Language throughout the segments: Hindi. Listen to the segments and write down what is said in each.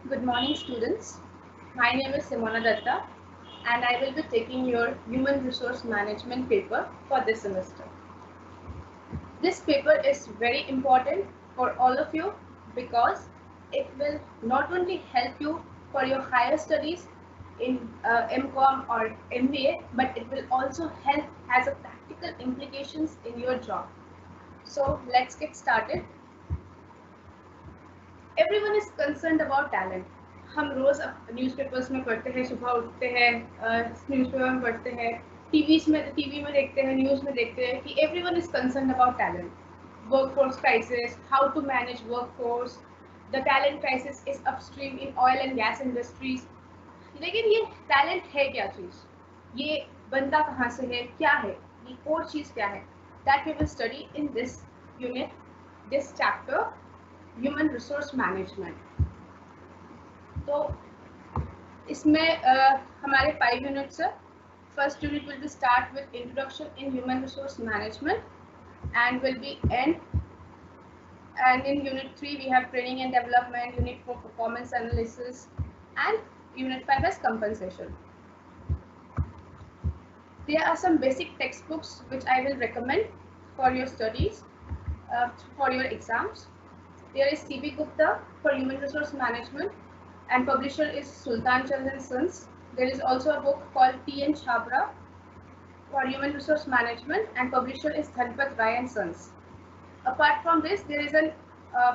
Good morning, students. My name is Simona Datta, and I will be taking your Human Resource Management paper for this semester. This paper is very important for all of you because it will not only help you for your higher studies in MCOM or MBA, but it will also help as a practical implications in your job. So let's get started. Everyone is concerned about talent. हम रोज न्यूज़पेपर्स में पढ़ते हैं, सुबह उठते हैं न्यूज़पेपर में पढ़ते हैं, टीवी में देखते हैं, न्यूज़ में देखते हैं कि everyone is concerned about talent, workforce crisis, how to manage workforce, the talent crisis is upstream in oil and gas industries. लेकिन ये टैलेंट है क्या चीज़, ये बनता कहाँ से है, क्या है, ये और चीज़ क्या है, that we will study in this unit, this chapter, human resource management. तो इसमें हमारे 5 यूनिट्स है. First unit will be start with introduction in human resource management and will be and in unit 3 we have training and development, unit 4 performance analysis, and unit 5 has compensation. There are some basic textbooks which I will recommend for your studies, for your exams. There is C.B. Gupta for Human Resource Management, and publisher is Sultan Chand and Sons. There is also a book called T.N. Chabra for Human Resource Management, and publisher is Dhanpat Rai and Sons. Apart from this, there is a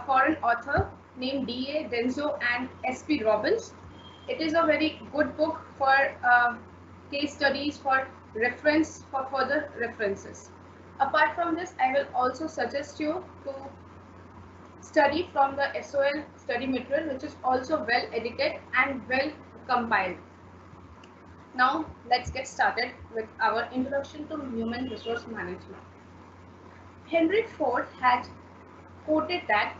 foreign author named D.A. Denzo and S.P. Robbins. It is a very good book for case studies, for reference, for further references. Apart from this, I will also suggest you to study from the SOL study material, which is also well edited and well compiled. Now let's get started with our introduction to human resource management. Henry Ford had quoted that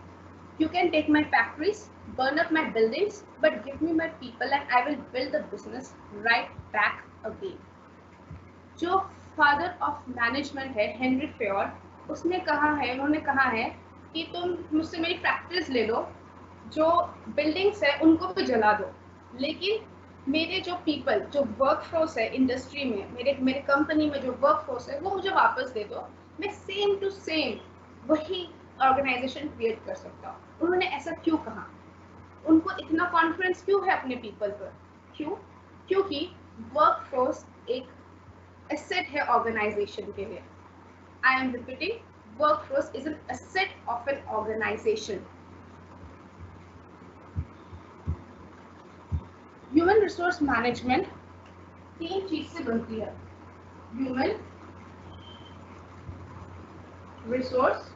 you can take my factories, burn up my buildings, but give me my people and I will build the business right back again. जो फादर ऑफ मैनेजमेंट है हेनरी फोर्ड, उन्होंने कहा है कि तुम मुझसे मेरी फैक्ट्रीज ले लो, जो बिल्डिंग्स है उनको भी जला दो, लेकिन मेरे जो पीपल, जो वर्कफोर्स है इंडस्ट्री में, मेरे कंपनी में जो वर्कफोर्स है वो मुझे वापस दे दो, मैं सेम टू सेम वही ऑर्गेनाइजेशन क्रिएट कर सकता हूँ. उन्होंने ऐसा क्यों कहा? उनको इतना कॉन्फिडेंस क्यों है अपने पीपल पर? क्यों? क्योंकि वर्कफोर्स एक एसेट है ऑर्गेनाइजेशन के लिए. I am repeating, workforce is an asset of an organization. Human resource management 3 चीज से बनती है: human resource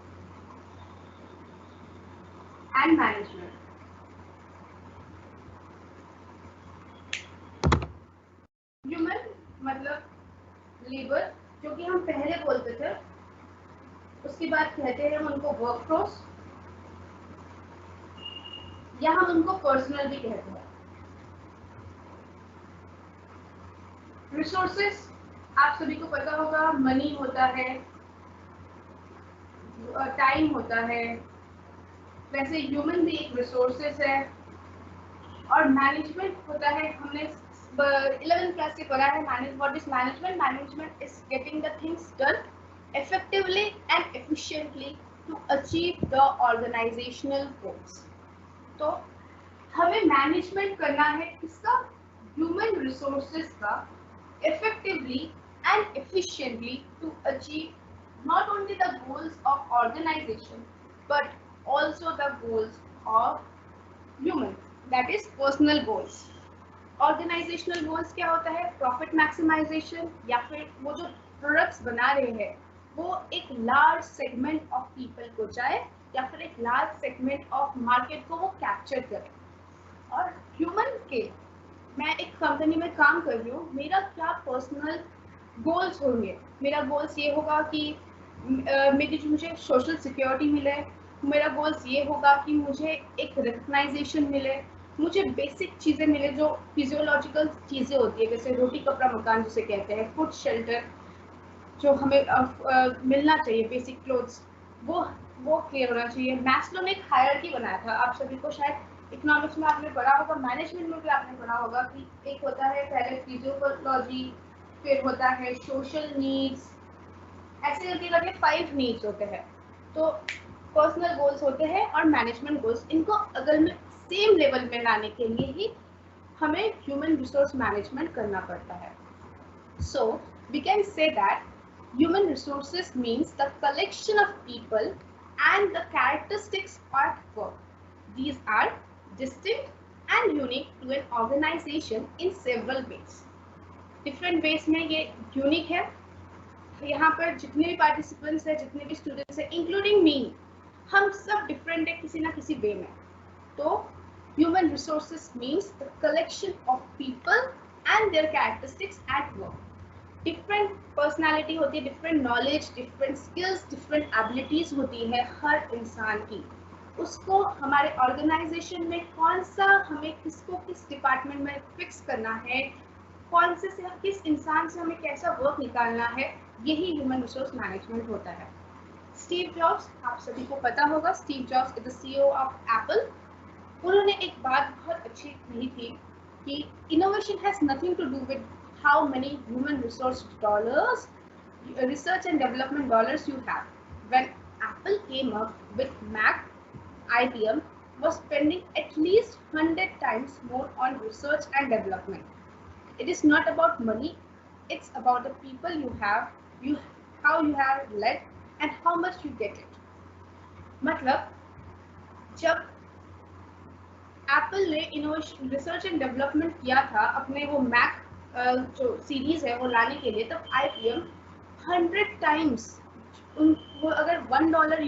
and management. Human मतलब लेबर, जो कि हम पहले बोलते थे, उसके बाद कहते हैं हम उनको वर्कफोर्स, या हम उनको पर्सनल भी कहते हैं. रिसोर्सेस आप सभी को पता होगा, मनी होता है, टाइम होता है, वैसे ह्यूमन भी एक रिसोर्सेस है. और मैनेजमेंट होता है, हमने 11th क्लास से पढ़ा है, what is management. Management is getting the things done effectively and efficiently to achieve the organizational goals. तो हमें मैनेजमेंट करना है किसका? ह्यूमन रिसोर्सेज का, effectively and efficiently to achieve not only the goals of organization but also the goals of human, that is personal goals. Organizational goals क्या होता है? प्रॉफिट मैक्सिमाइजेशन, या फिर वो जो प्रोडक्ट्स बना रहे हैं वो एक लार्ज सेगमेंट ऑफ पीपल को जाए, या फिर एक लार्ज सेगमेंट ऑफ मार्केट को वो कैप्चर करे. और ह्यूमन के, मैं एक कंपनी में काम कर रही हूँ, मेरा क्या पर्सनल गोल्स होंगे? मेरा गोल्स ये होगा कि मेरी जो मुझे सोशल सिक्योरिटी मिले, मेरा गोल्स ये होगा कि मुझे एक रिकग्नाइजेशन मिले, मुझे बेसिक चीज़ें मिले जो फिजियोलॉजिकल चीज़ें होती है, जैसे रोटी कपड़ा मकान जिसे कहते हैं, फूड शेल्टर, जो हमें मिलना चाहिए, बेसिक क्लोथ्स, वो क्लियर होना चाहिए. मैस्लो ने एक हायरार्की बनाया था, आप सभी को शायद इकोनॉमिक्स में आपने पढ़ा होगा, मैनेजमेंट में भी आपने पढ़ा होगा कि एक होता है पहले फिजियोलॉजी, फिर होता है सोशल नीड्स, ऐसे करके 5 नीड्स होते हैं। तो पर्सनल गोल्स होते हैं और मैनेजमेंट गोल्स, इनको अगर में सेम लेवल में लाने के लिए ही हमें ह्यूमन रिसोर्स मैनेजमेंट करना पड़ता है। So we can say that human resources means the collection of people and the characteristics at work. These are distinct and unique to an organization in several ways. Different ways में ये unique है। यहाँ पर जितने भी पार्टिसिपेंट्स हैं, जितने भी स्टूडेंट्स हैं, इंक्लूडिंग मी, हम सब डिफरेंट है किसी ना किसी वे में। तो human resources means the collection of people and there characteristics at work. Different personality होती है, different knowledge, different skills, different abilities होती है हर इंसान की। उसको हमारे ऑर्गेनाइजेशन में कौन सा, हमें किसको किस डिपार्टमेंट में फिक्स करना है, कौन से हम किस इंसान से हमें कैसा वर्क निकालना है, यही ह्यूमन रिसोर्स मैनेजमेंट होता है। स्टीव जॉब्स, आप सभी को पता होगा, Steve Jobs is the CEO of Apple. उन्होंने एक बात बहुत अच्छी कही थी कि innovation has nothing to do with how many human resource dollars, research and development dollars you have. When Apple came up with Mac, IBM was spending at least 100 times more on research and development. It is not about money, it's about the people you have, how you have led and how much you get it. मतलब जब एप्पल ने इनोवेशन, रिसर्च एंड डेवलपमेंट किया था अपने वो मैक जो सीरीज है वो लाने के लिए, तब IBM 100 टाइम्स, वो अगर $1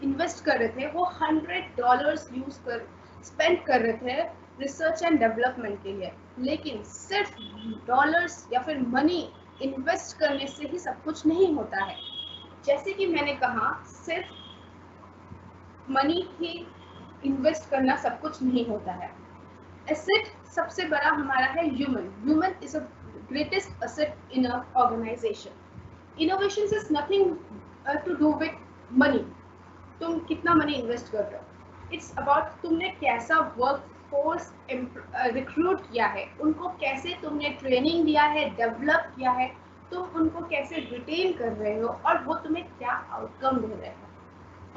इन्वेस्ट कर रहे थे, वो $100 स्पेंड कर रहे थे रिसर्च एंड डेवलपमेंट के लिए। लेकिन सिर्फ डॉलर्स या फिर मनी इन्वेस्ट करने से ही सब कुछ नहीं होता है। जैसे कि मैंने कहा, सिर्फ मनी ही इन्वेस्ट करना सब कुछ नहीं होता है। एसेट सबसे बड़ा हमारा है human is a greatest asset in a organization. Innovation is nothing to do with money, तुम कितना मनी इन्वेस्ट कर रहे हो, इट्स अबाउट तुमने कैसा वर्क फोर्स रिक्रूट किया है, उनको कैसे तुमने ट्रेनिंग दिया है, डेवलप किया है, तुम उनको कैसे रिटेन कर रहे हो और वो तुम्हें क्या आउटकम दे रहे हो।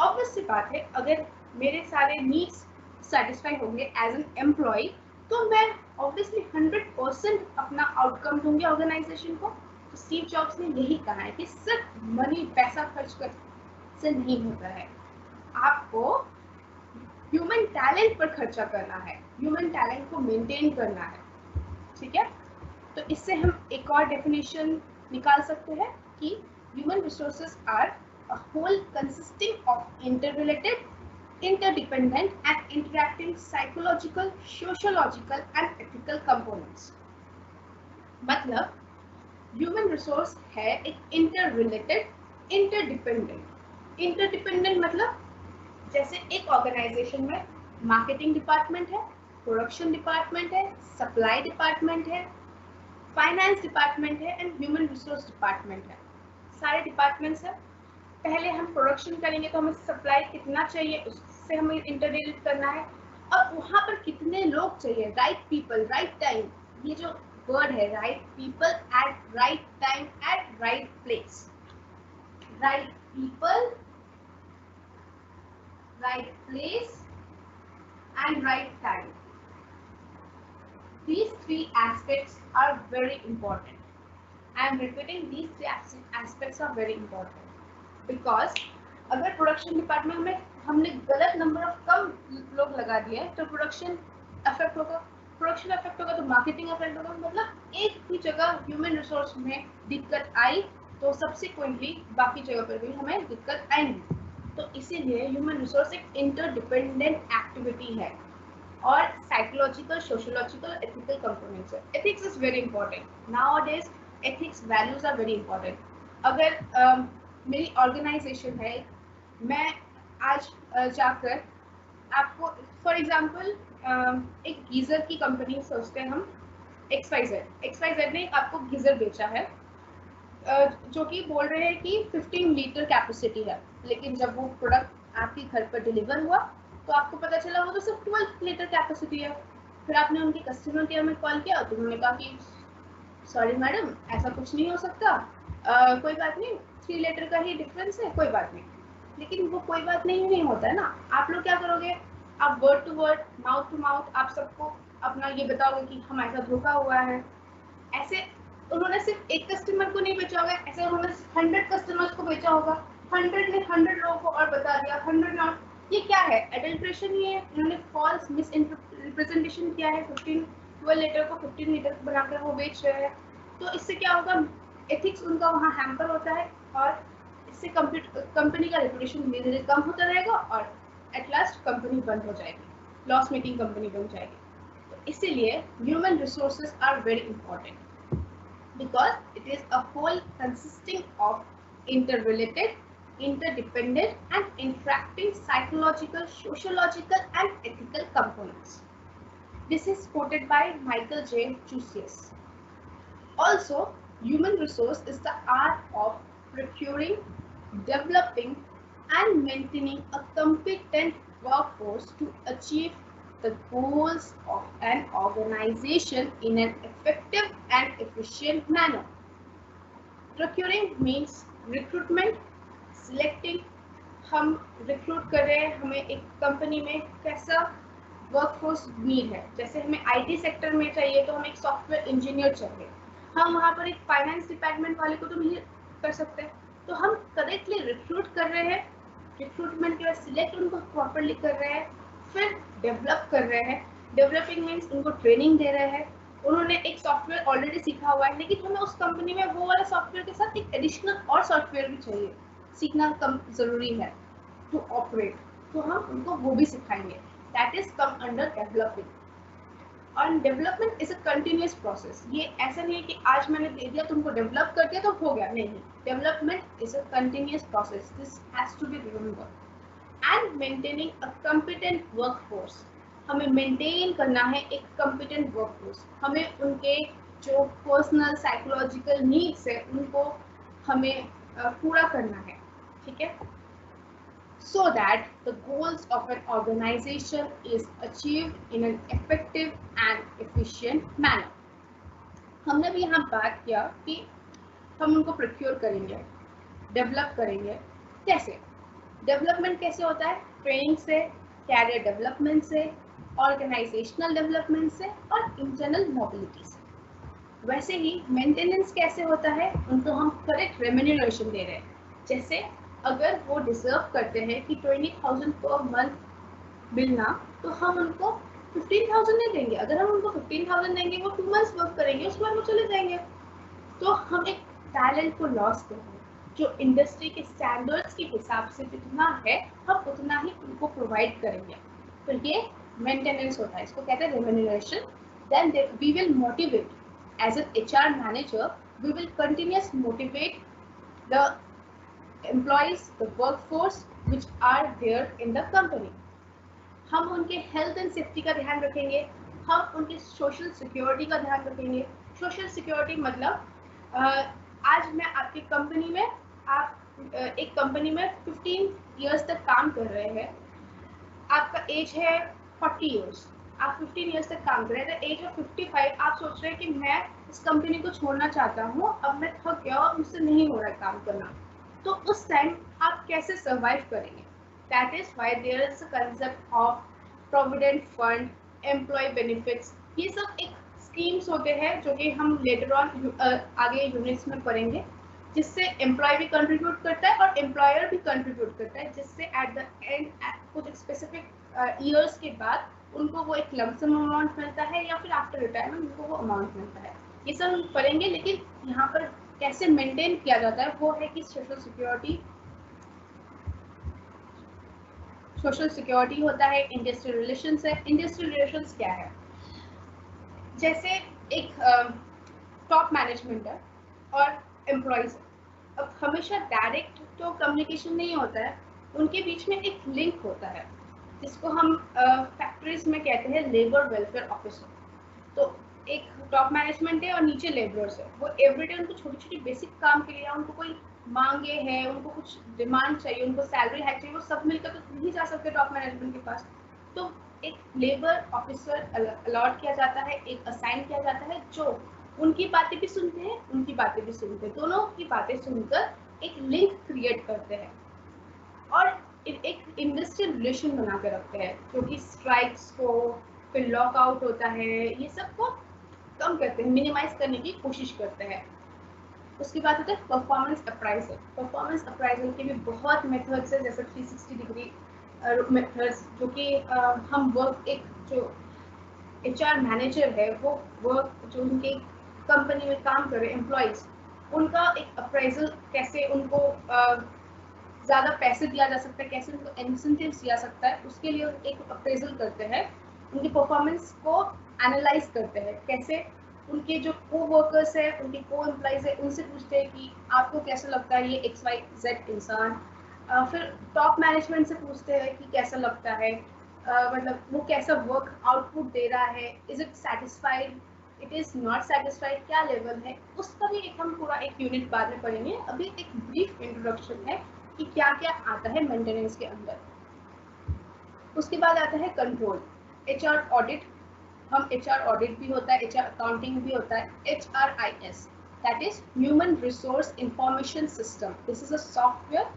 ऑब्वियस सी बात है, अगर मेरे सारे नीड्स सेटिस्फाई होंगे एज एन एम्प्लॉय, तो मैं ऑब्वियसली 100% अपना आउटकम दूंगी ऑर्गेनाइजेशन को। तो स्टीव जॉब्स ने यही कहा है कि सिर्फ मनी, पैसा खर्च कर से नहीं होता है, आपको ह्यूमन टैलेंट पर खर्चा करना है, ह्यूमन टैलेंट को मेंटेन करना है। ठीक है, तो इससे हम एक और डेफिनेशन निकाल सकते हैं कि human resources are a whole consisting of interrelated, interdependent and interacting psychological, sociological and ethical components। मतलब ह्यूमन रिसोर्स है एक इंटररिलेटेड, इंटरडिपेंडेंट मतलब जैसे एक ऑर्गेनाइजेशन में मार्केटिंग डिपार्टमेंट है, प्रोडक्शन डिपार्टमेंट है, सप्लाई डिपार्टमेंट है, फाइनेंस डिपार्टमेंट है एंड ह्यूमन रिसोर्स डिपार्टमेंट है। सारे डिपार्टमेंट्स है। पहले हम प्रोडक्शन करेंगे तो हमें सप्लाई कितना चाहिए, उससे हमें इंटरडिलेट करना है। अब वहाँ पर कितने लोग चाहिए, राइट पीपल, राइट टाइम, ये जो वर्ड है, right people at right time at right place, right people, right place and right time. These three aspects are very important. I am repeating, these three aspects are very important because अगर प्रोडक्शन डिपार्टमेंट में हमने गलत नंबर ऑफ कम लोग लगा दिए तो प्रोडक्शन अफेक्ट होगा, प्रोडक्शन अफेक्ट होगा तो मार्केटिंग अफेक्ट होगा। मतलब एक ही जगह ह्यूमन रिसोर्स में दिक्कत आई तो सबसिक्वेंटली बाकी जगह पर भी हमें दिक्कत आएंगी। तो इसीलिए ह्यूमन रिसोर्स एक इंटरडिपेंडेंट एक्टिविटी है और साइकोलॉजिकल, सोशियोलॉजिकल, एथिकल कंपोनेंट्स है। Ethics is very important nowadays, ethics values are very important. अगर मेरी ऑर्गेनाइजेशन है, मैं आज जाकर आपको फॉर एग्जांपल एक गीजर की कंपनी सोचते हैं हम, XYZ ने आपको गीजर बेचा है जो कि बोल रहे हैं कि 15 लीटर कैपेसिटी है, लेकिन जब वो प्रोडक्ट आपके घर पर डिलीवर हुआ तो आपको पता चला वो तो सिर्फ 12 लीटर कैपेसिटी है। फिर आपने उनके कस्टमर केयर में कॉल किया तो उन्होंने कहा कि सॉरी मैडम ऐसा कुछ नहीं हो सकता, कोई बात नहीं, 3 लीटर का ही डिफरेंस है, कोई बात नहीं। लेकिन वो कोई बात नहीं होता है ना। आप लोग क्या करोगे, आप word to word, mouth to mouth आप सबको अपना ये बताओगे कि हम ऐसा धोखा हुआ है। ऐसे उन्होंने सिर्फ एक कस्टमर को नहीं बेचा होगा, ऐसे उन्होंने 100 कस्टमर्स को बेचा होगा, 100 ने 100 लोगों को और बता दिया, 100 नॉट। ये क्या है, एडल्ट्रेशन ही है। उन्होंने फॉल्स मिस रिप्रेजेंटेशन किया है। 12 लीटर को 15 लीटर बनाकर वो बेच रहे हैं। तो इससे क्या होगा, एथिक्स उनका वहाँ हैम्पर होता है और इससे कंपनी का रेपुटेशन धीरे धीरे कम होता रहेगा और एट लास्ट कंपनी बंद हो जाएगी, लॉस मेकिंग कंपनी बन जाएगी। तो इसीलिए human resources are very important because it is a whole consisting of interrelated, interdependent and interacting psychological, sociological and ethical components. This is quoted by Michael J. Jusius. Also, human resource is the art of procuring, developing and maintaining a competent workforce to achieve the goals of an organization in an effective and efficient manner. Procuring means recruitment, selecting, हम रिक्रूट कर रहे हैं, हमें एक कंपनी में कैसा वर्कफोर्स नीड है। जैसे हमें आईटी सेक्टर में चाहिए तो हमें एक सॉफ्टवेयर इंजीनियर चाहिए, हम वहाँ पर एक फाइनेंस डिपार्टमेंट वाले को तो नहीं कर सकते। तो हम करेक्टली रिक्रूट कर रहे हैं, रिक्रूटमेंट के बाद सिलेक्ट उनको प्रॉपरली कर रहे हैं, फिर डेवलप कर रहे हैं। डेवलपिंग मीन्स उनको ट्रेनिंग दे रहे हैं। उन्होंने एक सॉफ्टवेयर ऑलरेडी सीखा हुआ है लेकिन हमें उस कंपनी में वो वाला सॉफ्टवेयर के साथ एक एडिशनल और सॉफ्टवेयर भी चाहिए, सीखना कम ज़रूरी है टू ऑपरेट, तो हम उनको वो भी सिखाएंगे। That is come under developing. और development is a continuous process. ये ऐसा नहीं है कि आज मैंने दे दिया तुमको डेवलप कर दिया तो हो गया, नहीं। Development is a continuous process, this has to be remembered. And maintaining a competent workforce, हमें मेंटेन करना है एक कॉम्पिटेंट वर्कफोर्स। हमें उनके जो पर्सनल साइकोलॉजिकल नीड्स है उनको हमें पूरा करना है, ठीक है, so that the goals of an organization is achieved in an effective and efficient manner. हमने भी यहाँ बात किया कि हम उनको प्रोक्योर करेंगे, डेवलप करेंगे। कैसे डेवलपमेंट कैसे होता है, ट्रेनिंग से, कैरियर डेवलपमेंट से, ऑर्गेनाइजेशनल डेवलपमेंट से और इंटरनल मोबिलिटी से। वैसे ही मेंटेनेंस कैसे होता है, उनको हम करेक्ट रेम्यूनरेशन दे रहे हैं। जैसे अगर वो डिजर्व करते हैं कि 20,000 पर मंथ मिलना, तो हम उनको 15,000 नहीं देंगे। अगर हम उनको 15,000 देंगे वो 2 मंथ्स वर्क करेंगे, उसके बाद वो चले जाएंगे। तो हम एक टैलेंट को लॉस कर रहे हैं। जो इंडस्ट्री के स्टैंडर्ड्स के हिसाब से जितना है हम उतना ही उनको प्रोवाइड करेंगे। तो ये मेंटेनेंस होता है, इसको कहते हैं remuneration. Then we will motivate as an HR manager, we will continuously motivate the employees, the workforce which are there in the company. हम उनके हेल्थ एंड सेफ्टी का ध्यान रखेंगे, हम उनके सोशल सिक्योरिटी का ध्यान रखेंगे। सोशल सिक्योरिटी मतलब आज मैं आपकी कंपनी में, आप एक कंपनी में 15 इयर्स तक काम कर रहे हैं, आपका एज है 40 इयर्स, आप 15 इयर्स तक काम कर रहे हैं, एज ऑफ 55 आप सोच रहे हैं कि मैं इस कंपनी को छोड़ना चाहता हूँ, अब मैं थक गया और मुझसे नहीं हो रहा है काम करना। तो उस टाइम आप कैसे सर्वाइव करेंगे? That is why there is a concept of provident fund, employ benefits. ये सब एक स्कीम्स होते हैं जो कि हम लेटर ऑन आगे यूनिट्स में पढ़ेंगे, जिससे एम्प्लॉय भी कंट्रीब्यूट करता है और एम्प्लॉयर भी कंट्रीब्यूट करता है, जिससे एट द एंड कुछ स्पेसिफिक ईयर्स के बाद उनको वो एक लमसम अमाउंट मिलता है या फिर आफ्टर रिटायरमेंट उनको वो अमाउंट मिलता है। ये सब हम पढ़ेंगे, लेकिन यहाँ पर कैसे मेंटेन किया जाता है वो है कि सोशल सिक्योरिटी होता है, इंडस्ट्रियल रिलेशंस है। इंडस्ट्रियल रिलेशंस क्या है? जैसे एक टॉप मैनेजमेंट है और एम्प्लॉयज है। अब हमेशा डायरेक्ट तो कम्युनिकेशन नहीं होता है, उनके बीच में एक लिंक होता है जिसको हम फैक्ट्रीज में कहते हैं लेबर वेलफेयर ऑफिसर। तो एक टॉप मैनेजमेंट है और नीचे लेबरर्स है, वो एवरीडे उनको छोटी छोटी बेसिक काम के लिए, उनको कोई मांगे हैं, उनको कुछ डिमांड चाहिए, उनको सैलरी हाइक चाहिए, वो सब मिलकर तो नहीं जा सकते टॉप मैनेजमेंट के पास। तो एक लेबर ऑफिसर अलॉट किया जाता है, एक असाइन किया जाता है, जो उनकी बातें भी सुनते हैं, उनकी बातें भी सुनते हैं, दोनों की बातें सुनकर एक लिंक क्रिएट करते हैं और एक इंडस्ट्रियल रिलेशन बना के रखते हैं, जो कि स्ट्राइक्स को, फिर लॉकआउट होता है, ये सब को कम करते हैं, मिनिमाइज करने की कोशिश करते हैं। उसके बाद होता है परफॉर्मेंस अप्राइजल। परफॉर्मेंस अप्राइजल के भी बहुत मेथड्स है, जैसे 360 डिग्री मेथड्स, जो कि हम वर्क, एक जो HR मैनेजर है वो वर्क जो उनके कंपनी में काम कर रहे एम्प्लॉयज, उनका एक अप्राइजल, कैसे उनको ज़्यादा पैसे दिया जा सकता है, कैसे उनको इंसेंटिव्स दिया सकता है, उसके लिए एक अप्रेजल करते हैं, उनकी परफॉर्मेंस को एनालाइज करते हैं, कैसे उनके जो को वर्कर्स है, उनके को एम्प्लॉयज है, उनसे पूछते हैं कि आपको कैसा लगता है ये XYZ इंसान। फिर टॉप मैनेजमेंट से पूछते हैं कि कैसा लगता है, मतलब वो कैसा वर्क आउटपुट दे रहा है, is it satisfied, it is not satisfied, क्या लेवल है, उसका भी एक हम पूरा एक यूनिट बाद में पढ़ेंगे। अभी एक ब्रीफ इंट्रोडक्शन है कि क्या क्या आता है मेंटेनेंस के अंदर। उसके बाद आता है कंट्रोल, HR ऑडिट। हम HR ऑडिट भी होता है, HR अकाउंटिंग भी होता है, HRIS, that is human resource information system. This is a software,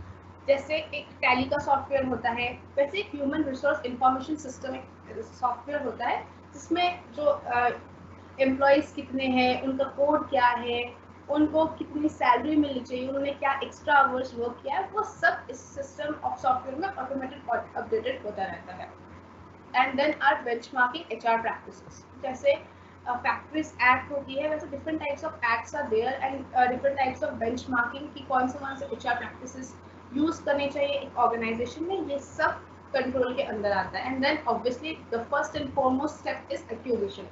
जैसे एक टैली का सॉफ्टवेयर होता है, वैसे एक ह्यूमन रिसोर्स इंफॉर्मेशन सिस्टम एक सॉफ्टवेयर होता है, जिसमें जो एम्प्लॉयज़ कितने हैं, उनका कोड क्या है, उनको कितनी सैलरी मिलनी चाहिए, उन्होंने क्या एक्स्ट्रा आवर्स वर्क किया है, वो सब इस सिस्टम ऑफ सॉफ्टवेयर में ऑटोमेटिक अपडेटेड होता रहता है। And then are benchmarking HR practices, जैसे फैक्ट्रीज एक्ट होती है, वैसे different types of acts are there and different types of benchmarking की कौन से HR प्रैक्टिसेस यूज करने चाहिए एक ऑर्गेनाइजेशन में, ये सब कंट्रोल के अंदर आता है। And then obviously the first and foremost step is acquisition.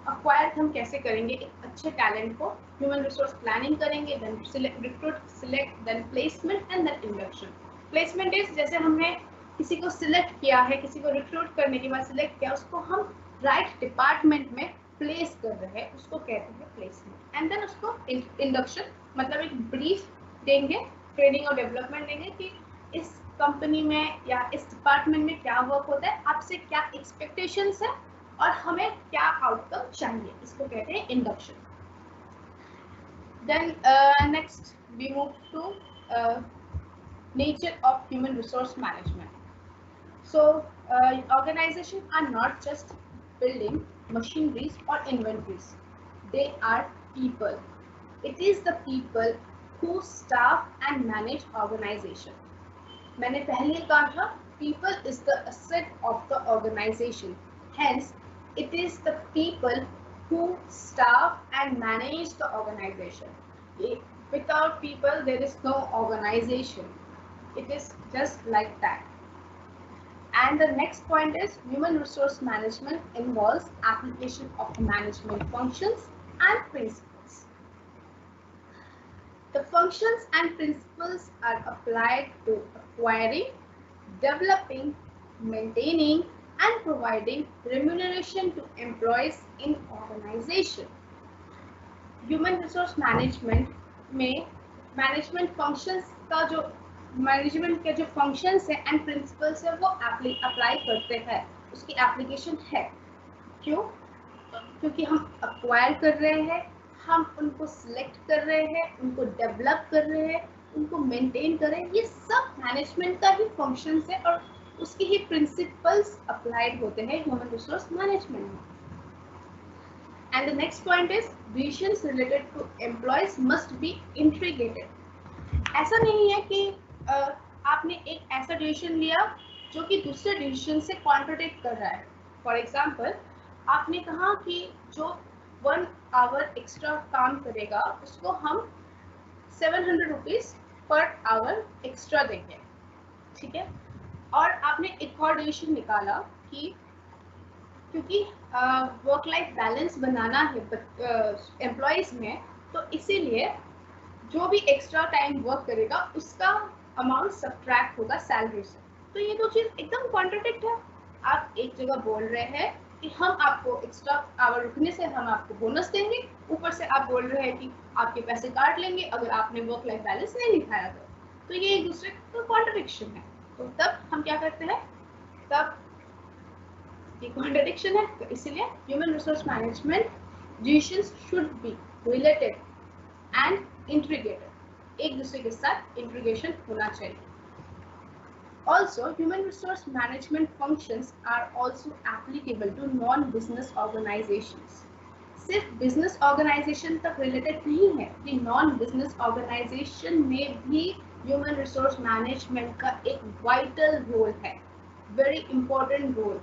Acquire हम कैसे करेंगे एक अच्छे टैलेंट को, ह्यूमन रिसोर्स प्लानिंग करेंगे, then recruit, select, then placement and then induction. Placement is जैसे हमने किसी को सिलेक्ट किया है, किसी को रिक्रूट करने के बाद सिलेक्ट किया, उसको हम राइट डिपार्टमेंट में प्लेस कर रहे हैं, उसको कहते हैं प्लेसमेंट। एंड देन उसको इंडक्शन, मतलब एक ब्रीफ देंगे, ट्रेनिंग और डेवलपमेंट देंगे कि इस कंपनी में या इस डिपार्टमेंट में क्या वर्क होता है, आपसे क्या एक्सपेक्टेशंस है और हमें क्या आउटकम चाहिए, इसको कहते हैं induction. Then next we move to nature of human resource management. So organizations are not just building machineries or inventories, they are people. It is the people who staff and manage organization. मैंने पहले कहा था people is the asset of the organization, hence it is the people who staff and manage the organization. Without people there is no organization, it is just like that. And the next point is human resource management involves application of management functions and principles. The functions and principles are applied to acquiring, developing, maintaining, and providing remuneration to employees in organization. Human resource management में management functions का जो मैनेजमेंट के जो फंक्शंस है एंड प्रिंसिपल्स है वो अप्लाई करते हैं, उसकी एप्लीकेशन है। क्यों? क्योंकि हम अक्वायर कर रहे हैं, हम उनको सिलेक्ट कर रहे हैं, उनको डेवलप कर रहे हैं, उनको मेंटेन कर रहे हैं, ये सब मैनेजमेंट का ही फंक्शंस है और उसके ही प्रिंसिपल्स अप्लाइड होते हैं ह्यूमन रिसोर्स मैनेजमेंट में। And the next point is decisions related to employees must be integrated. ऐसा नहीं है कि आपने एक ऐसा डिसीजन लिया जो कि दूसरे डिसीजन से कॉन्ट्रडिक्ट कर रहा है। फॉर एग्जांपल, आपने कहा कि जो 1 आवर एक्स्ट्रा काम करेगा उसको हम 700 रुपीज़ पर आवर एक्स्ट्रा देंगे, ठीक है। और आपने एक और डिसीजन निकाला कि क्योंकि वर्क लाइफ बैलेंस बनाना है एम्प्लॉयज़ में, तो इसीलिए जो भी एक्स्ट्रा टाइम वर्क करेगा उसका अमाउंट सब्ट्रैक्ट होगा सैलरी से। तो ये दो चीज़ एकदम कॉन्ट्रडिक्ट है। आप एक जगह बोल रहे हैं कि हम आपको एक्स्ट्रा आवर रुकने से हम आपको बोनस देंगे, ऊपर से आप बोल रहे हैं कि आपके पैसे काट लेंगे अगर आपने वर्क लाइफ बैलेंस नहीं दिखाया तो ये एक दूसरे का कॉन्ट्रडिक्शन है। तो तब हम क्या करते हैं, तब ये कॉन्ट्रडिक्शन है, तो इसलिए human resource management decisions should be related and integrated, एक दूसरे के साथ इंटीग्रेशन होना चाहिए। Also, human resource management functions are also applicable to non-business organizations. सिर्फ बिजनेस ऑर्गेनाइजेशन तक रिलेटेड नहीं है, कि नॉन बिजनेस ऑर्गेनाइजेशन में भी ह्यूमन रिसोर्स मैनेजमेंट का एक वाइटल रोल है, very important role.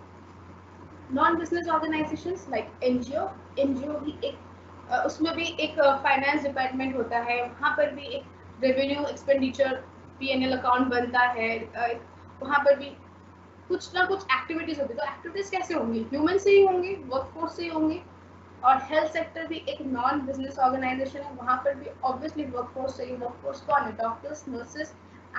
Non business organizations like NGO भी एक उसमें भी एक फाइनेंस डिपार्टमेंट होता है, वहाँ पर भी एक रेवेन्यू एक्सपेंडिचर पीएनएल अकाउंट बनता है, वहाँ पर भी कुछ ना कुछ एक्टिविटीज होती है। तो एक्टिविटीज कैसे होंगी, ह्यूमन से ही होंगी, वर्कफोर्स से ही होंगी। और हेल्थ सेक्टर भी एक नॉन बिजनेस ऑर्गेनाइजेशन है, वहाँ पर भी ऑब्वियसली वर्कफोर्स से ही। वर्कफोर्स कौन है, डॉक्टर्स, नर्सेस,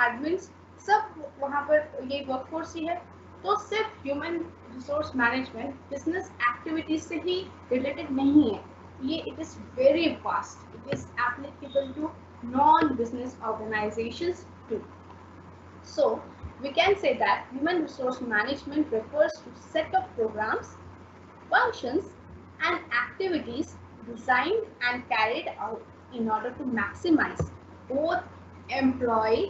एडमिन्स, सब वहाँ पर ये वर्कफोर्स ही है। तो सिर्फ human resource management business activities से ही रिलेटेड नहीं है, ये it is very vast, it is applicable to non business organizations too. So we can say that human resource management refers to set of programs, functions and activities designed and carried out in order to maximize both employee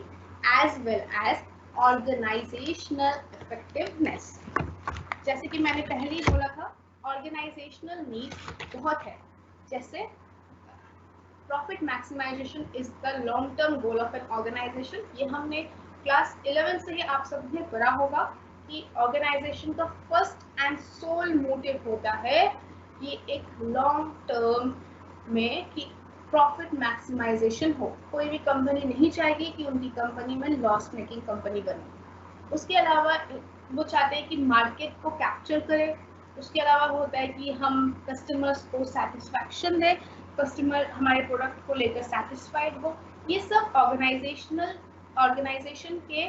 as well as organizational effectiveness. जैसे कि मैंने पहले ही बोला था, organizational need बहुत है, जैसे profit maximization is the long term goal of an organization. ये हमने क्लास 11 से ही आप सबने पढ़ा होगा कि ऑर्गेनाइजेशन का फर्स्ट एंड सोल मोटिव होता है कि एक लॉन्ग टर्म में कि प्रॉफिट मैक्सिमाइजेशन हो। कोई भी कंपनी नहीं चाहेगी कि उनकी कंपनी में लॉस मेकिंग कंपनी बने। उसके अलावा वो चाहते हैं कि मार्केट को कैप्चर करें। उसके अलावा होता है कि हम कस्टमर्स को सेटिस्फैक्शन दें, कस्टमर हमारे प्रोडक्ट को लेकर सेटिस्फाइड हो। ये सब ऑर्गेनाइजेशन के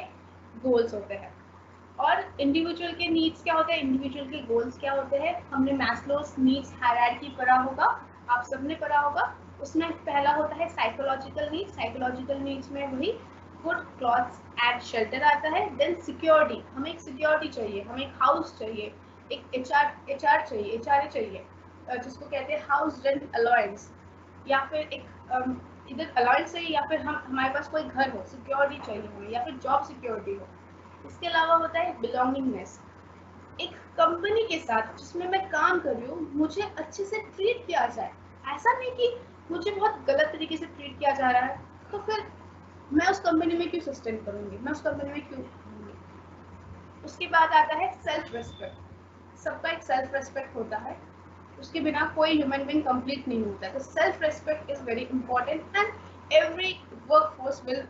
गोल्स होते हैं। और इंडिविजुअल के नीड्स क्या होते हैं, इंडिविजुअल के गोल्स क्या होते हैं, हमने मैस्लोस नीड्स हायरार्की पढ़ा होगा, आप सबने पढ़ा होगा। उसमें पहला होता है साइकोलॉजिकल नीड्स। साइकोलॉजिकल नीड्स में वही फूड, क्लॉथ्स एंड शेल्टर आता है। देन सिक्योरिटी, हमें एक सिक्योरिटी चाहिए, हमें एक हाउस चाहिए, एक एचआर चाहिए, एचआरए चाहिए, जिसको कहते हैं हाउस रेंट अलाउंस, या फिर एक इधर अलाउंस चाहिए, या फिर हमारे पास कोई घर हो, सिक्योरिटी चाहिए हमें, या फिर जॉब सिक्योरिटी हो। इसके अलावा होता है बिलोंगिंगनेस, एक कंपनी के साथ जिसमें मैं काम कर रही हूँ मुझे अच्छे से ट्रीट किया जाए, ऐसा नहीं कि मुझे बहुत गलत तरीके से ट्रीट किया जा रहा है तो फिर मैं उस कंपनी में क्यों सस्टेन करूँगी, मैं उस कंपनी में क्यों रहूँगी। उसके बाद आता है सेल्फ रेस्पेक्ट। सबका एक सेल्फ रेस्पेक्ट होता है, उसके बिना कोई ह्यूमन बीइंग कंप्लीट नहीं होता है। तो self respect is very important and every workforce will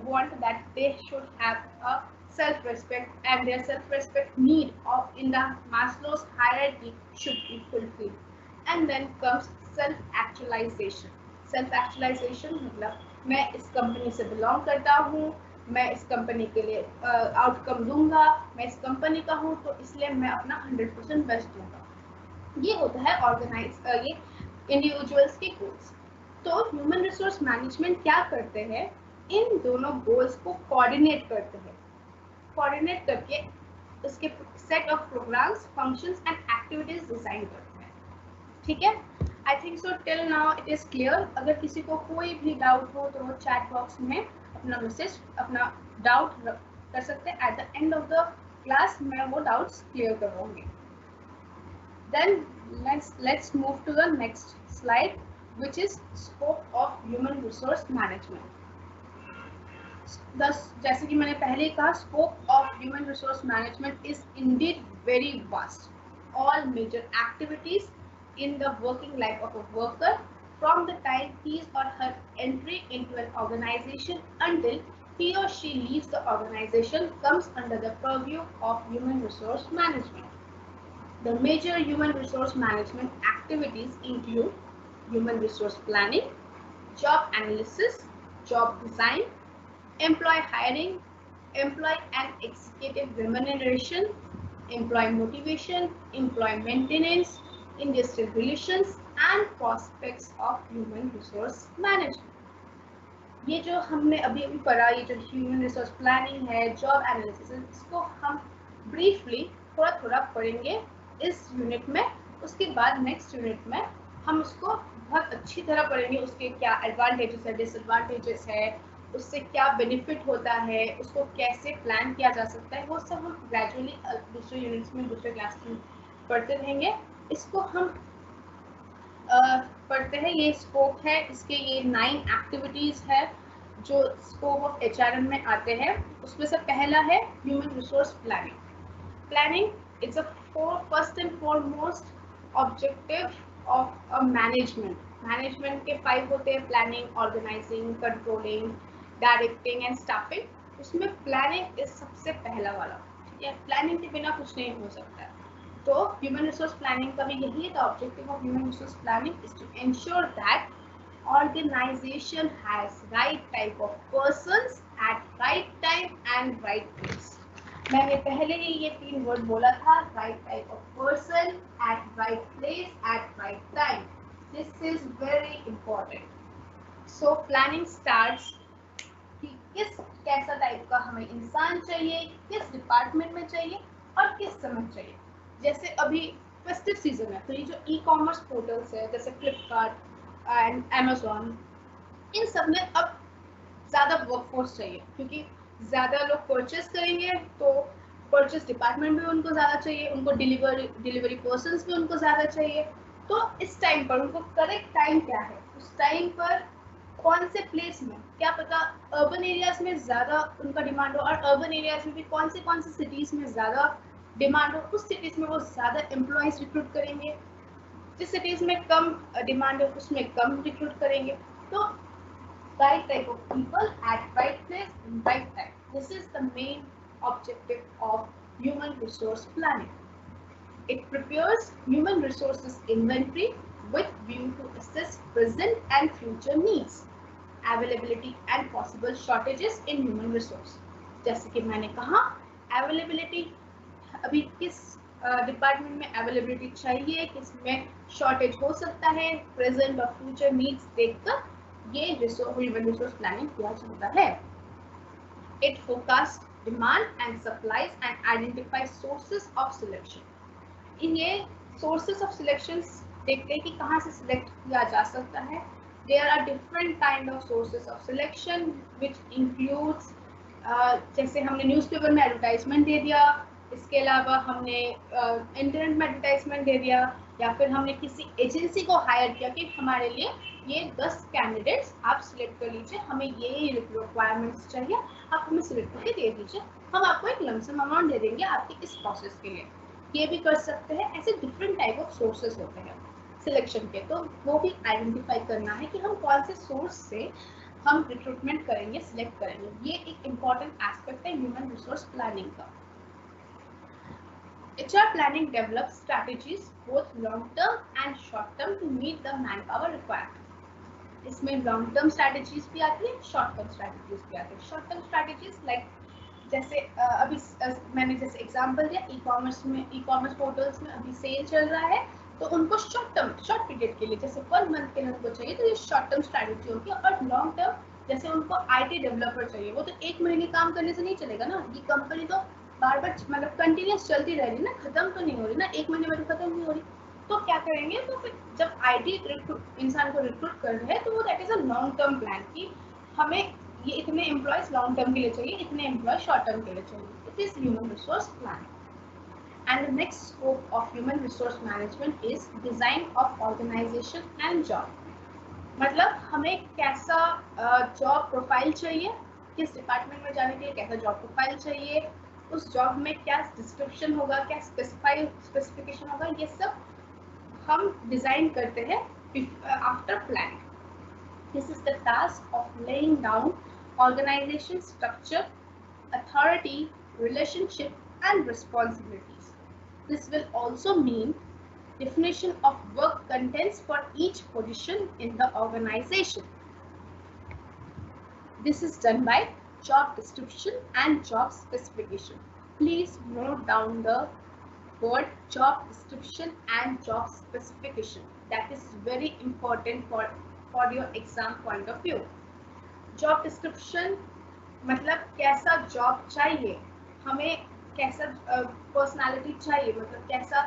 want that they should have a self-respect and their self-respect need of in the Maslow's hierarchy should be fulfilled. And then comes self-actualization. Self-actualization मतलब मैं इस कंपनी से बिलोंग करता हूँ, मैं इस कंपनी के लिए आउटकम दूंगा, मैं इस कंपनी का हूँ तो इसलिए मैं अपना 100% बेस्ट दूंगा। ये होता है ये इंडिविजुअल्स के गोल्स। तो ह्यूमन रिसोर्स मैनेजमेंट क्या करते हैं, इन दोनों गोल्स को कोऑर्डिनेट करते हैं, कोऑर्डिनेट करके उसके set of programmes, functions and activities design करते हैं। ठीक है, I think so till now it is clear. अगर किसी को कोई भी डाउट हो तो वो चैट बॉक्स में अपना मैसेज, अपना डाउट कर सकते हैं। At the end of the class मैं वो डाउट्स क्लियर करवाऊंगी। Then let's move to the next slide, which is scope of human resource management. Thus, जैसे कि मैंने पहले कहा, scope of human resource management is indeed very vast. All major activities in the working life of a worker, from the time his or her entry into an organization until he or she leaves the organization, comes under the purview of human resource management. The major human resource management activities include human resource planning, job analysis, job design, employee hiring, employee and executive remuneration, employee motivation, employee maintenance, industrial relations and prospects of human resource management. ये जो हमने अभी अभी पढ़ा, ये जो ह्यूमन रिसोर्स प्लानिंग है, जॉब एनालिसिस, इसको हम ब्रीफली थोड़ा थोड़ा पढ़ेंगे इस यूनिट में। उसके बाद नेक्स्ट यूनिट में हम उसको बहुत अच्छी तरह पढ़ेंगे, उसके क्या एडवांटेजेस है, डिसएडवांटेजेस है, उससे क्या बेनिफिट होता है, उसको कैसे प्लान किया जा सकता है, वो सब हम ग्रेजुअली दूसरे यूनिट्स में, दूसरे क्लास में पढ़ते रहेंगे। इसको हम पढ़ते हैं, ये स्कोप है, इसके ये 9 एक्टिविटीज है जो स्कोप ऑफ एचआरएम में आते हैं। उसमें से पहला है human resource planning. Planning is a first and foremost objective of a management. Management के 5 होते हैं, planning, organizing, controlling, directing and staffing. उसमें प्लानिंग इज सबसे पहला वाला, ठीक है। प्लानिंग के बिना कुछ नहीं हो सकता है। तो ह्यूमन रिसोर्स प्लानिंग का भी यही है, the objective of human resource planning is to ensure that organization has right type of persons at right time and right place. मैंने पहले ही ये 3 वर्ड बोला था, right type of person at right place at right time. This is very important. So planning starts कि किस कैसा टाइप का हमें इंसान चाहिए, किस डिपार्टमेंट में चाहिए और किस समय चाहिए। जैसे अभी फेस्टिव सीजन है, तो ये जो ई कॉमर्स पोर्टल्स है जैसे फ्लिपकार्ट एंड अमेजोन, इन सब में अब ज़्यादा वर्कफोर्स चाहिए, क्योंकि ज़्यादा लोग परचेस करेंगे, तो परचेस डिपार्टमेंट भी उनको ज़्यादा चाहिए, उनको डिलीवरी पर्सन्स भी उनको ज़्यादा चाहिए। तो इस टाइम पर उनको करेक्ट टाइम क्या है, उस टाइम पर कौन से प्लेस में, क्या पता अर्बन एरियाज में ज़्यादा उनका डिमांड हो, और अर्बन एरियाज में भी कौन से सिटीज़ में ज़्यादा डिमांड हो, उस सिटीज़ में वो ज़्यादा एम्प्लॉयज़ रिक्रूट करेंगे। जिस सिटीज़ में कम डिमांड है उसमें कम रिक्रूट करेंगे। तो right type of people at right place in right time. This is the main objective of human resource planning. It prepares human resources inventory with view to assess present and future needs, availability and possible shortages in human resource. जैसे कि मैंने कहा, availability अभी किस डिपार्टमेंट में अवेलेबिलिटी चाहिए, किस में शॉर्टेज हो सकता है, प्रेजेंट और फ्यूचर नीड्स देखकर ये ह्यूमन रिसोर्स प्लानिंग किया जाता है। It forecast demand and supplies and identify sources of selection. ये सोर्सेज ऑफ सिलेक्शन देखते हैं कि कहाँ से सिलेक्ट किया जा सकता है। There are different kind of sources of selection which includes, जैसे हमने न्यूज़पेपर में एडवर्टाइजमेंट दे दिया, इसके अलावा हमने इंटरनेट में एडवर्टाइजमेंट दे दिया, या फिर हमने किसी एजेंसी को हायर किया कि हमारे लिए ये 10 कैंडिडेट्स आप सिलेक्ट कर लीजिए, हमें ये रिक्वायरमेंट्स चाहिए, आप हमें सिलेक्ट करके दे दीजिए, हम आपको एक लमसम अमाउंट दे देंगे आपके इस प्रोसेस के लिए। ये भी कर सकते हैं। ऐसे डिफरेंट टाइप ऑफ सोर्सेज होते हैं सिलेक्शन के, तो वो भी आइडेंटिफाई करना है कि हम कौन से सोर्स से हम रिक्रूटमेंट करेंगे, सिलेक्ट करेंगे। ये एक इम्पॉर्टेंट एस्पेक्ट है ह्यूमन रिसोर्स प्लानिंग का। HR planning develops strategies both long term and short term to meet the manpower requirement. इसमें long term strategies भी आती है, short term strategies भी आती है। short term strategies like जैसे अभी मैंने जैसे एग्जांपल दिया, ई कॉमर्स पोर्टल्स में अभी सेल चल रहा है, तो उनको शॉर्ट पीरियड के लिए, जैसे 1 मंथ के लिए उनको चाहिए, तो ये शॉर्ट टर्म स्ट्रैटेजी होगी। और लॉन्ग टर्म जैसे उनको IT डेवलपर चाहिए, वो तो 1 महीने काम करने से नहीं चलेगा ना, ये कंपनी तो बार बार मतलब कंटिन्यूस चलती रह रही ना, खत्म तो नहीं हो रही ना, 1 महीने में तो खत्म नहीं हो रही। तो क्या करेंगे, तो फिर जब IT इंसान को रिक्रूट कर रहे हैं, तो वो that is a long term plan कि हमें ये इतने एम्प्लॉयज लॉन्ग टर्म के लिए चाहिए, इतने एम्प्लॉय शॉर्ट टर्म के लिए चाहिए। It is human resource planning. And the next scope of human resource management is design of organization and job. मतलब हमें कैसा जॉब प्रोफाइल चाहिए, किस डिपार्टमेंट में जाने के लिए कैसा जॉब प्रोफाइल चाहिए, उस जॉब में क्या डिस्क्रिप्शन होगा, क्या स्पेसिफिकेशन होगा, ये सब हम डिजाइन करते हैं after planning. This is the task of laying down organization structure, authority, relationship, and responsibilities. This will also mean definition of work contents for each position in the organization. This is done by job description and job specification. Please note down the word job description and job specification. That is very important for your exam point of view. Job description मतलब कैसा जॉब चाहिए हमें, कैसा पर्सनालिटी चाहिए, मतलब कैसा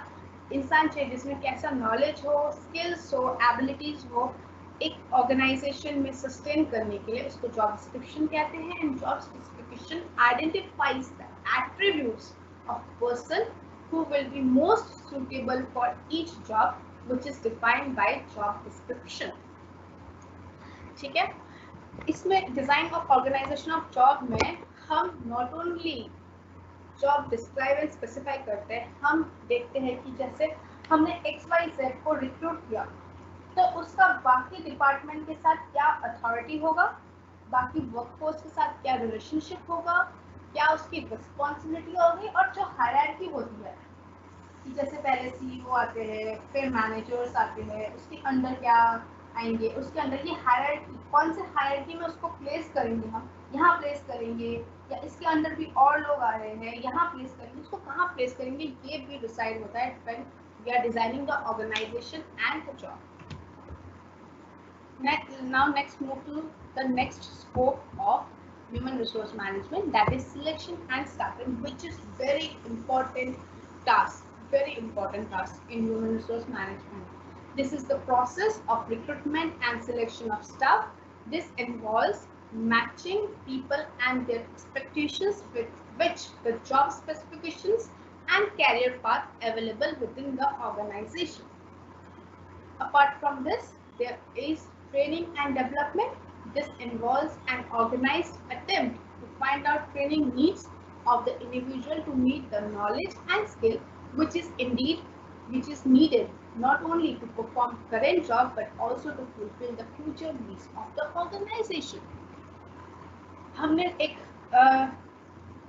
इंसान चाहिए जिसमें कैसा नॉलेज हो, स्किल्स हो, एबिलिटीज हो एक ऑर्गेनाइजेशन में सस्टेन करने के लिए, उसको जॉब डिस्क्रिप्शन कहते हैं. And job specification identifies the attributes of person who will be most suitable for each job which is defined by job description. ठीक है. इसमें design of organization of job में हम not only job describe and specify करते हैं, हम देखते हैं कि जैसे हमने XYZ को रिक्रूट किया तो उसका बाकी डिपार्टमेंट के साथ क्या अथॉरिटी होगा, बाकी वर्कफोर्स के साथ क्या रिलेशनशिप होगा, क्या उसकी रिस्पॉन्सिबिलिटी होगी, और जो हायरार्की होती है कि जैसे पहले CEO आते हैं, फिर मैनेजर्स आते हैं, उसके अंदर क्या आएंगे, उसके अंदर ये हायरार्की, कौन से हायरार्की में उसको प्लेस करेंगे, हम यहाँ प्लेस करेंगे या इसके अंदर भी और लोग आ रहे हैं यहाँ प्लेस करेंगे, उसको कहाँ प्लेस करेंगे, ये भी डिसाइड होता है when we are designing the organization and the job. Now next move to the next scope of human resource management, that is selection and staffing, which is very important task in human resource management. This is the process of recruitment and selection of staff. This involves matching people and their expectations with which the job specifications and career path available within the organization. Apart from this, there is training and development. This involves an organized attempt to find out training needs of the individual to meet the knowledge and skill which is needed not only to perform current job but also to fulfill the future needs of the organization. हमने एक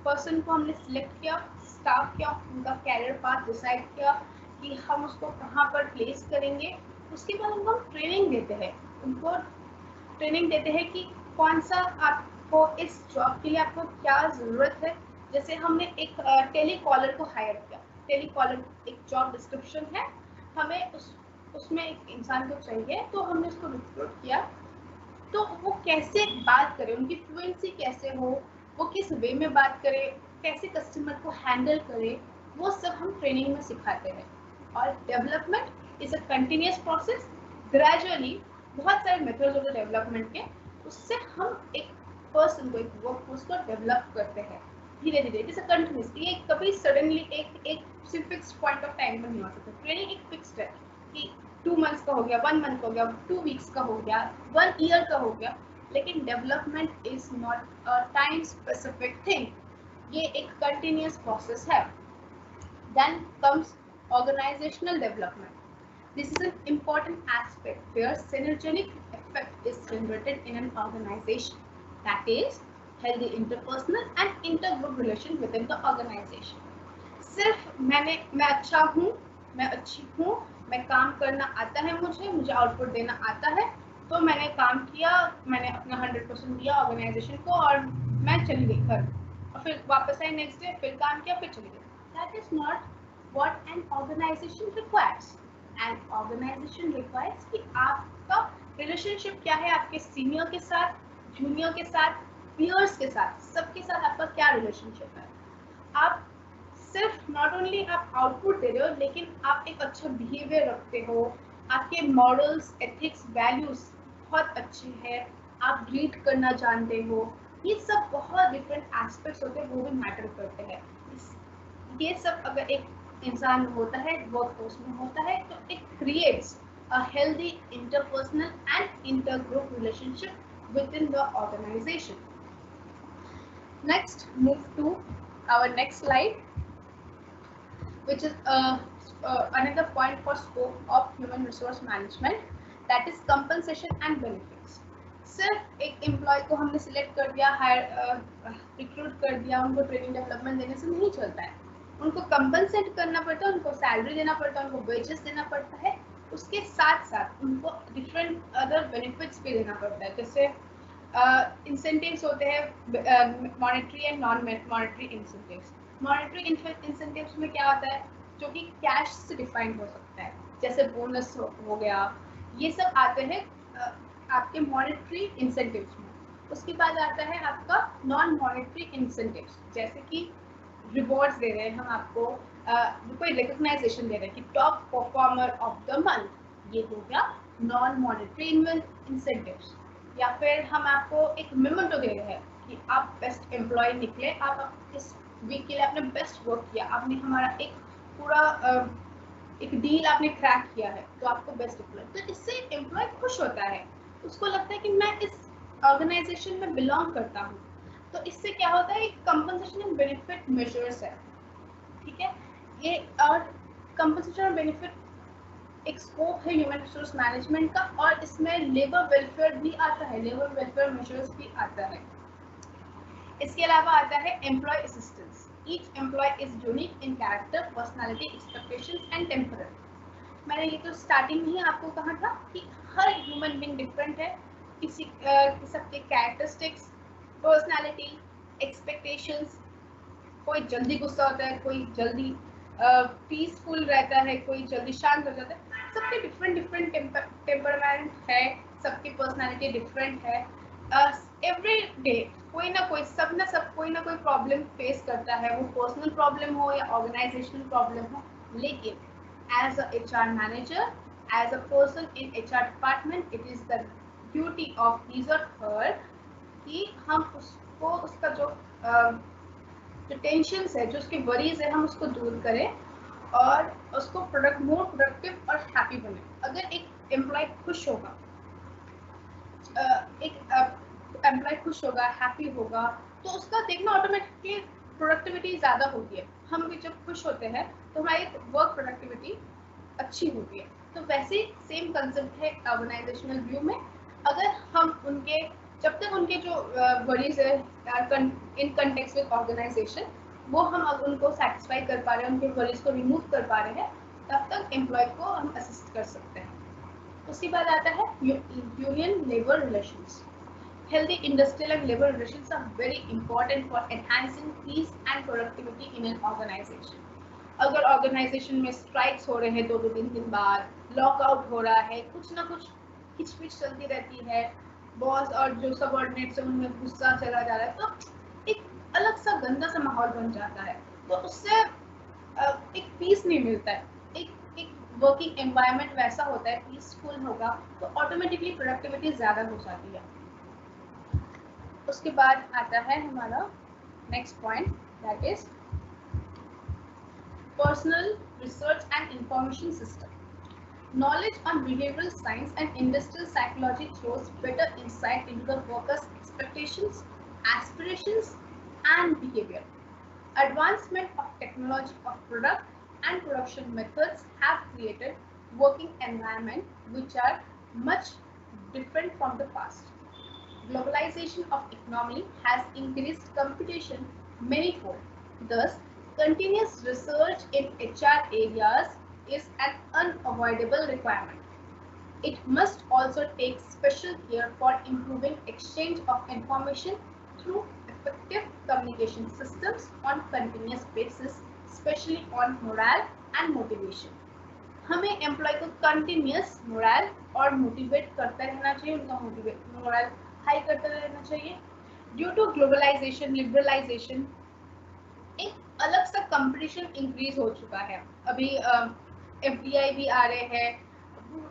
पर्सन को हमने सिलेक्ट किया, स्टाफ किया, उनका कैरियर पाथ डिसाइड किया कि हम उसको कहाँ पर प्लेस करेंगे. उसके बाद उनको हम ट्रेनिंग देते हैं, उनको ट्रेनिंग देते हैं कि कौन सा आपको इस जॉब के लिए आपको क्या ज़रूरत है. जैसे हमने एक टेलीकॉलर को हायर किया, टेलीकॉलर एक जॉब डिस्क्रिप्शन है, हमें उसमें एक इंसान को चाहिए, तो हमने उसको रिक्रूट किया. तो वो कैसे बात करे, उनकी फ्लुएंसी कैसे हो, वो किस वे में बात करे, कैसे कस्टमर को हैंडल करे, वो सब हम ट्रेनिंग में सिखाते हैं. और development is a continuous process. Gradually बहुत सारे मेथड्स होते हैं डेवलपमेंट के, उससे हम एक पर्सन को, एक वर्कफोर्स को डेवलप करते हैं धीरे धीरे. इट इज अ कंटिन्यूअस, ये कभी सडनली एक फिक्स पॉइंट ऑफ टाइम पर नहीं हो सकता. ट्रेनिंग एक फिक्स्ड है कि 2 मंथ्स का हो गया, 1 मंथ का हो गया, 2 वीक्स का हो गया, 1 ईयर का हो गया. लेकिन development is not a time specific thing, ये एक कंटिन्यूअस प्रोसेस है. Then comes organizational development. This is an important aspect where synergistic effect is generated in an organization, that is healthy interpersonal and intergroup relation within the organization. सिर्फ मैं अच्छा हूँ, मैं अच्छी हूँ, मैं काम करना आता है, मुझे आउटपुट देना आता है, तो मैंने काम किया, मैंने अपना 100% दिया ऑर्गेनाइजेशन को और मैं चली गई घर, और फिर वापस आई नेक्स्ट डे, फिर काम किया, फिर चली गई. That is not what an organization requires. An organization requires कि आपका रिलेशनशिप क्या है आपके सीनियर के साथ, जूनियर के साथ, पीयर्स के साथ, सबके साथ आपका क्या रिलेशनशिप है. आप सिर्फ नॉट ओनली आप आउटपुट दे रहे हो, लेकिन आप एक अच्छा बिहेवियर रखते हो, आपके मॉरल्स, एथिक्स, वैल्यूज बहुत अच्छे हैं, आप रीड करना जानते हो, ये सब बहुत डिफरेंट एस्पेक्ट्स होते हैं, वो भी मैटर करते हैं. ये सब अगर एक इंसान होता है, वर्कफोर्स में होता है, तो it creates a healthy interpersonal and intergroup relationship within the organization. Next move to our next slide, which is another point for scope of human resource management, that is compensation and benefits. सिर्फ एक एम्प्लॉय को हमने सिलेक्ट कर दिया, रिक्रूट कर दिया, उनको ट्रेनिंग डेवलपमेंट देने से नहीं चलता है. उनको कंपनसेट करना पड़ता है, उनको सैलरी देना पड़ता है, उनको वेजेस देना पड़ता है, उसके साथ साथ उनको डिफरेंट अदर बेनिफिट्स भी देना पड़ता है. जैसे इंसेंटिव्स होते हैं, monetary and non monetary incentives. Monetary incentives में क्या होता है, जो कि कैश से डिफाइन हो सकता है, जैसे बोनस हो गया, ये सब आते हैं आपके मॉनेटरी इंसेंटिव्स में। उसके बाद आता है आपका नॉन मॉनेटरी इंसेंटिव्स, जैसे कि रिवॉर्ड्स दे रहे हैं हम आपको, कोई रिकग्नाइजेशन दे रहे हैं कि top performer of the month, ये हो गया नॉन मॉनेटरी इंसेंटिव्स। या फिर हम आपको एक मेमेंटो दे रहे हैं कि आप बेस्ट एम्प्लॉय निकले, आप इस वीक के लिए आपने बेस्ट वर्क किया, आपने हमारा एक पूरा एक डील आपने क्रैक किया है, तो आपको बेस्ट एम्प्लॉय। तो इससे एम्प्लॉय खुश होता है, उसको लगता है कि मैं इस ऑर्गेनाइजेशन में बिलोंग करता हूँ। तो इससे क्या होता है, कंपनसेशन एंड बेनिफिट मेजर्स है, ठीक है। ये और कंपनसेशन और बेनिफिट एक स्कोप है ह्यूमन रिसोर्स मैनेजमेंट का, और इसमें लेबर वेलफेयर भी आता है, लेबर वेलफेयर मेजर्स भी आता है। इसके अलावा आता है employ assistance. Each employ is unique in character, personality, expectations and temperament. मैंने ये तो स्टार्टिंग में ही आपको कहा था कि हर ह्यूमन बीइंग डिफरेंट है, किसी सबके कैरेक्टरिस्टिक्स, पर्सनालिटी, एक्सपेक्टेशंस, कोई जल्दी गुस्सा होता है, कोई जल्दी पीसफुल रहता है, कोई जल्दी शांत हो जाता है। सबके डिफरेंट डिफरेंट टेम्परमेंट है, सबकी पर्सनालिटी डिफरेंट है। एवरी डे कोई ना कोई, सब कोई ना कोई प्रॉब्लम फेस करता है, वो पर्सनल प्रॉब्लम हो या ऑर्गेनाइजेशनल प्रॉब्लम हो। लेकिन as a HR manager, as a person in HR department, it is the duty of his or her कि हम उसको, उसका जो टेंशन है, जो उसके वरीज है, हम उसको दूर करें और उसको मोर प्रोडक्टिव और हैप्पी बने। अगर एक एम्प्लॉय खुश होगा, एक एम्प्लॉय खुश होगा, हैप्पी होगा, तो उसका देखना ऑटोमेटिकली प्रोडक्टिविटी ज़्यादा होती है। हम भी जब खुश होते हैं तो हमारी वर्क प्रोडक्टिविटी अच्छी होती है। तो वैसे ही सेम कंसेप्ट है ऑर्गेनाइजेशनल व्यू में। अगर हम उनके, जब तक उनके जो वरीज है इन कंटेक्स्ट विद ऑर्गेनाइजेशन, वो हम अब उनको सेटिस्फाई कर पा रहे हैं, उनके वरीज को रिमूव कर पा रहे हैं, तब तक एम्प्लॉय को हम असिस्ट कर सकते हैं। उसके बाद आता है union labour relations. Healthy industrial and labor relations are very important for enhancing peace and productivity in an organization. अगर ऑर्गेनाइजेशन में स्ट्राइक्स हो रहे हैं 2-3 दिन बाद, लॉकआउट हो रहा है, कुछ ना कुछ खिचपिच चलती रहती है, बॉस और जो सबऑर्डिनेट्स हैं उनमें गुस्सा चला जा रहा है, तो एक अलग सा गंदा सा माहौल बन जाता है। तो उससे एक पीस नहीं मिलता है। एक वर्किंग एनवायरनमेंट वैसा होता है, पीसफुल होगा, तो ऑटोमेटिकली प्रोडक्टिविटी ज़्यादा हो जाती है। उसके बाद आता है हमारा next point, that is personal research and information system. Knowledge on behavioral science and industrial psychology throws better insight into the workers' expectations, aspirations, and behavior. Advancement of technology of product and production methods have created working environment which are much different from the past. Globalization of economy has increased competition manyfold. Thus, continuous research in HR areas is an unavoidable requirement. It must also take special care for improving exchange of information through effective communication systems on continuous basis, especially on morale and motivation. हमें एम्प्लॉय को कंटिन्यूस मोरल और मोटिवेट करते रहना चाहिए, उनका मोरल हाई करते रहना चाहिए। ड्यू टू ग्लोबलाइजेशन, लिबरलाइजेशन, एक अलग सा कंपटीशन इंक्रीज हो चुका है। अभी FDI भी आ रहे हैं,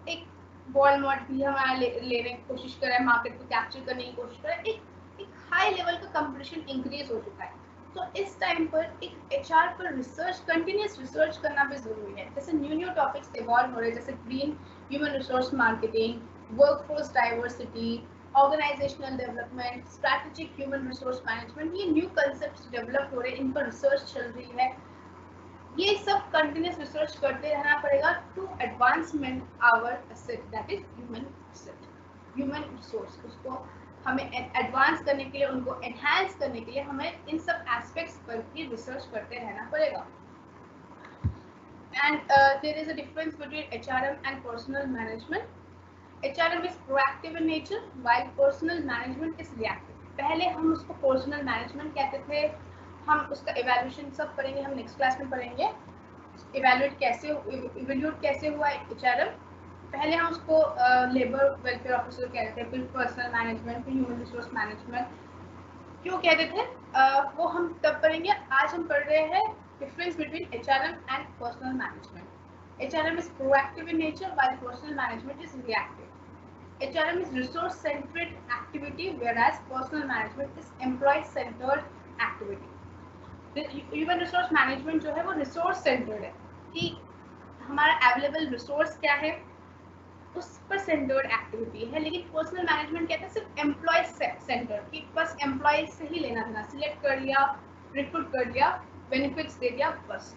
एक वॉलमार्ट भी हमारा लेने की कोशिश कर रहा है, मार्केट को कैप्चर करने की कोशिश कर रहा है। एक हाई लेवल का कंपटीशन इंक्रीज हो चुका है। तो इस टाइम पर एक HR पर रिसर्च, कंटिन्यूस रिसर्च करना भी जरूरी है। जैसे न्यू टॉपिक्स इवॉल्व हो रहे हैं, जैसे green human resource marketing, workforce diversity, organizational development, strategic human resource management, ये न्यू कंसेप्ट डेवलप हो रहे हैं, इन पर रिसर्च चल रही है। ये सब कंटिन्यूस रिसर्च करते रहना पड़ेगा to advancement our asset, that is human asset, human resource. उसको हमें एडवांस करने के लिए, उनको एनहांस करने के लिए हमें इन सब एस्पेक्ट्स पर भी रिसर्च करते रहना पड़ेगा। And there is a difference between HRM and personal management. HRM is proactive in nature while personal management is reactive. पहले हम उसको पर्सनल मैनेजमेंट कहते थे, हम उसका इवैल्यूएशन सब पढ़ेंगे, हम नेक्स्ट क्लास में पढ़ेंगे। इवेल्यूट कैसे हुआ HRM? पहले हम उसको लेबर वेलफेयर ऑफिसर कहते थे, फिर पर्सनल मैनेजमेंट, फिर ह्यूमन रिसोर्स मैनेजमेंट। क्यों कहते थे वो हम तब पढ़ेंगे। आज हम पढ़ रहे हैं difference between HRM and personal management. HRM is proactive in nature while personal management is reactive. HRM is resource centered activity whereas personal management is employee centered activity. Human resource management जो है वो रिसोर्स सेंटर्ड है कि हमारा अवेलेबल रिसोर्स क्या है उस पर सेंटर्ड एक्टिविटी है, लेकिन पर्सनल मैनेजमेंट कहते हैं सिर्फ एम्प्लॉय सेंटर कि बस एम्प्लॉय से ही लेना देना, सिलेक्ट कर लिया, रिक्रूट कर लिया, बेनिफिट्स दे दिया, बस।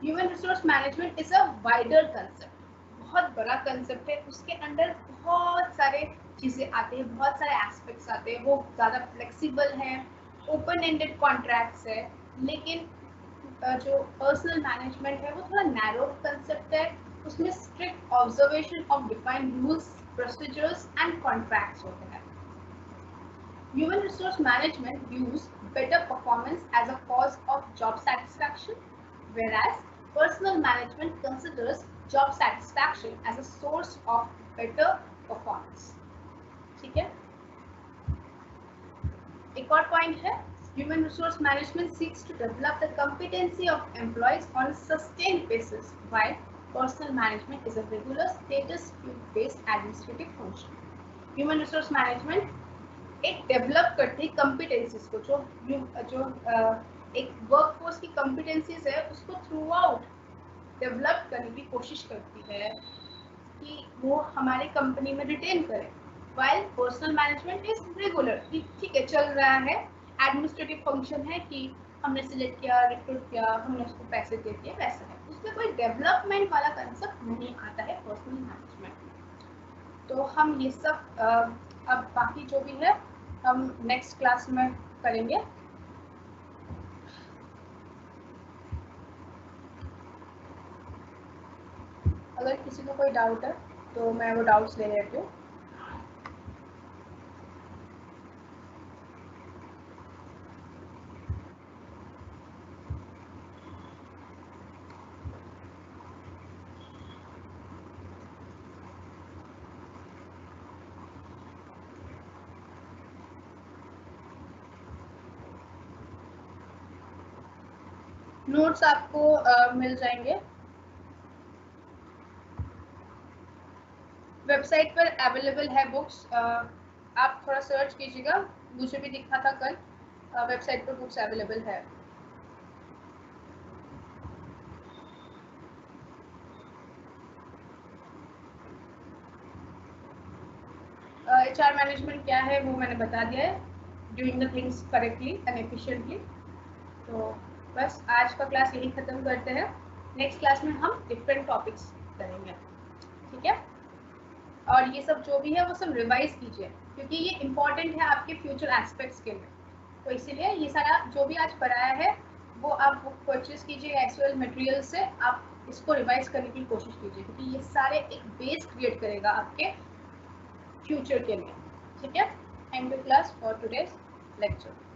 Human resource management is a wider concept, बहुत बड़ा कंसेप्ट है, उसके अंदर बहुत सारे चीज़ें आते हैं, बहुत सारे एस्पेक्ट्स आते हैं, वो ज़्यादा फ्लेक्सिबल है, ओपन एंडेड कॉन्ट्रैक्ट्स है। लेकिन जो पर्सनल मैनेजमेंट है वो थोड़ा नैरो कंसेप्ट है, उसमें strict observation of defined rules, procedures and contracts होते हैं। Human resource management views better performance as a cause of job satisfaction, whereas personal management considers job satisfaction as a source of better performance. ठीक है, एक और पॉइंट है, human resource management seeks to develop the competency of employees on a sustained basis, while personal management is a regular status based administrative function. Human resource management एक डेवलप करती है कॉम्पिटेंसीज को, जो एक वर्कफोर्स की कॉम्पिटेंसीज है उसको थ्रू आउट डेवलप करने की कोशिश करती है कि वो हमारे कंपनी में रिटेन करें। While personal management is regular, ठीक है चल रहा है, एडमिनिस्ट्रेटिव फंक्शन है कि हमने सिलेक्ट किया, रिक्रूट किया, हमने उसको पैसे दे दिए, वैसा है, उसमें कोई डेवलपमेंट वाला कंसेप्ट नहीं आता है पर्सनल मैनेजमेंट। तो हम ये सब अब बाकी जो भी है हम नेक्स्ट क्लास में करेंगे। अगर किसी को कोई डाउट है तो मैं वो डाउट्स ले लेती हूँ। नोट्स आपको मिल जाएंगे वेबसाइट पर, अवेलेबल है बुक्स, आप थोड़ा सर्च कीजिएगा, मुझे भी दिखा था कल, वेबसाइट पर बुक्स अवेलेबल है। HR मैनेजमेंट क्या है वो मैंने बता दिया है, doing the things correctly and efficiently. तो बस आज का क्लास यही ख़त्म करते हैं, नेक्स्ट क्लास में हम डिफरेंट टॉपिक्स करेंगे, ठीक है। और ये सब जो भी है वो सब रिवाइज कीजिए क्योंकि ये इम्पॉर्टेंट है आपके फ्यूचर एस्पेक्ट्स के लिए, तो इसीलिए ये सारा जो भी आज पढ़ाया है वो आप बुक परचेज कीजिए, एक्सेल मटेरियल से आप इसको रिवाइज करने की कोशिश कीजिए क्योंकि ये सारे एक बेस क्रिएट करेगा आपके फ्यूचर के लिए, ठीक है। Thank you class for today's lecture.